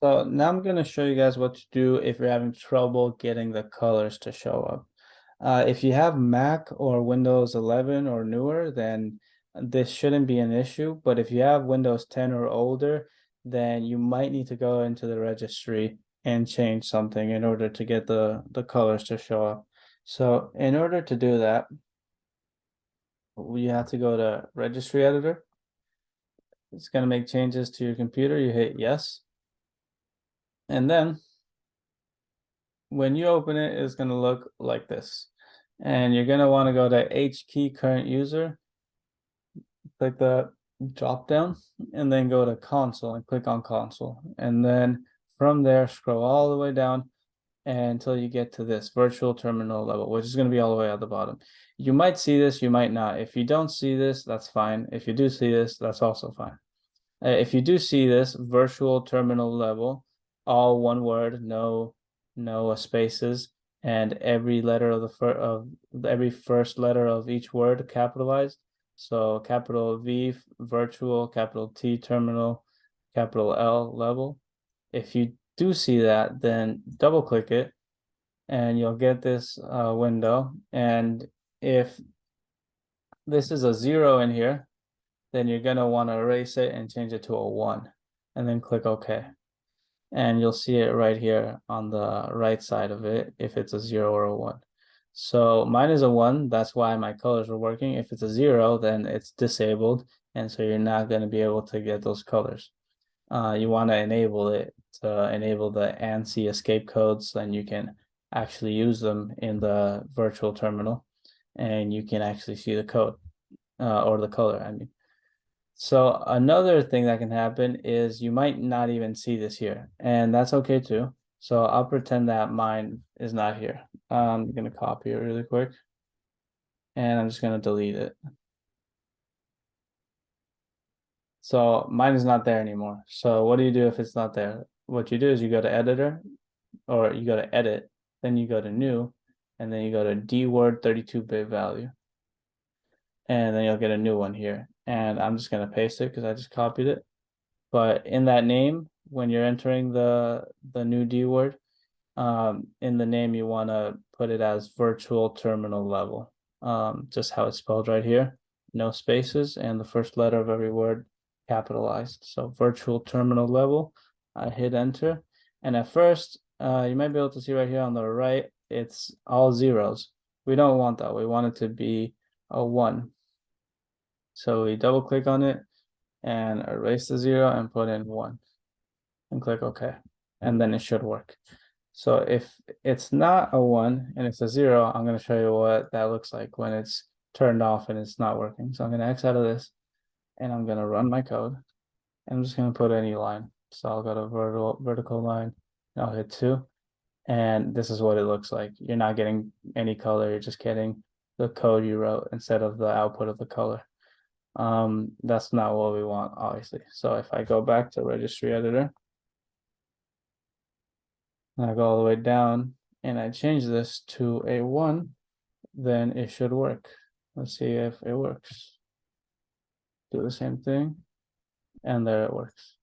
So now I'm going to show you guys what to do if you're having trouble getting the colors to show up. If you have Mac or Windows 11 or newer, then this shouldn't be an issue. But if you have Windows 10 or older, then you might need to go into the registry and change something in order to get the colors to show up. So in order to do that, we have to go to Registry Editor. It's going to make changes to your computer. You hit yes. And then when you open it, it's going to look like this. And you're going to want to go to H key current user, click the drop down, and then go to console and click on console. And then from there, scroll all the way down until you get to this virtual terminal level, which is going to be all the way at the bottom. You might see this, you might not. If you don't see this, that's fine. If you do see this, that's also fine. If you do see this virtual terminal level, all one word, no spaces, and every letter of every first letter of each word capitalized. So capital V virtual, capital T terminal, capital L level. If you do see that, then double click it and you'll get this window. And if this is a 0 in here, then you're going to want to erase it and change it to a 1 and then click OK. And you'll see it right here on the right side of it if it's a 0 or a 1. So mine is a 1, that's why my colors are working. If it's a 0, then it's disabled, and so you're not going to be able to get those colors. You want to enable it to enable the ANSI escape codes, and you can actually use them in the virtual terminal, and you can actually see the code or the color, I mean. So another thing that can happen is you might not even see this here, and that's okay too. So I'll pretend that mine is not here. I'm going to copy it really quick, and I'm just going to delete it. So mine is not there anymore. So what do you do if it's not there? What you do is you go to editor, or you go to edit, then you go to new, and then you go to dword 32-bit value. And then you'll get a new one here. And I'm just going to paste it because I just copied it. But in that name, when you're entering the new D word, in the name, you want to put it as virtual terminal level. Just how it's spelled right here, no spaces, and the first letter of every word capitalized. So virtual terminal level, I hit enter. And at first, you might be able to see right here on the right, it's all zeros. We don't want that. We want it to be a 1. So we double click on it and erase the 0 and put in 1 and click OK. And then it should work. So if it's not a 1 and it's a 0, I'm going to show you what that looks like when it's turned off and it's not working. So I'm going to X out of this and I'm going to run my code. And I'm just going to put any line. So I'll go to vertical line. I'll hit 2. And this is what it looks like. You're not getting any color. You're just getting the code you wrote instead of the output of the color. That's not what we want, obviously. So if I go back to registry editor, and I go all the way down and I change this to a 1, then it should work. Let's see if it works. Do the same thing, and there it works.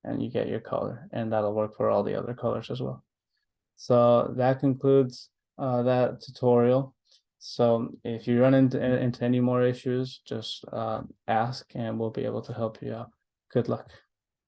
And you get your color, and that'll work for all the other colors as well. So that concludes that tutorial. So if you run into any more issues, just ask and we'll be able to help you out. Good luck.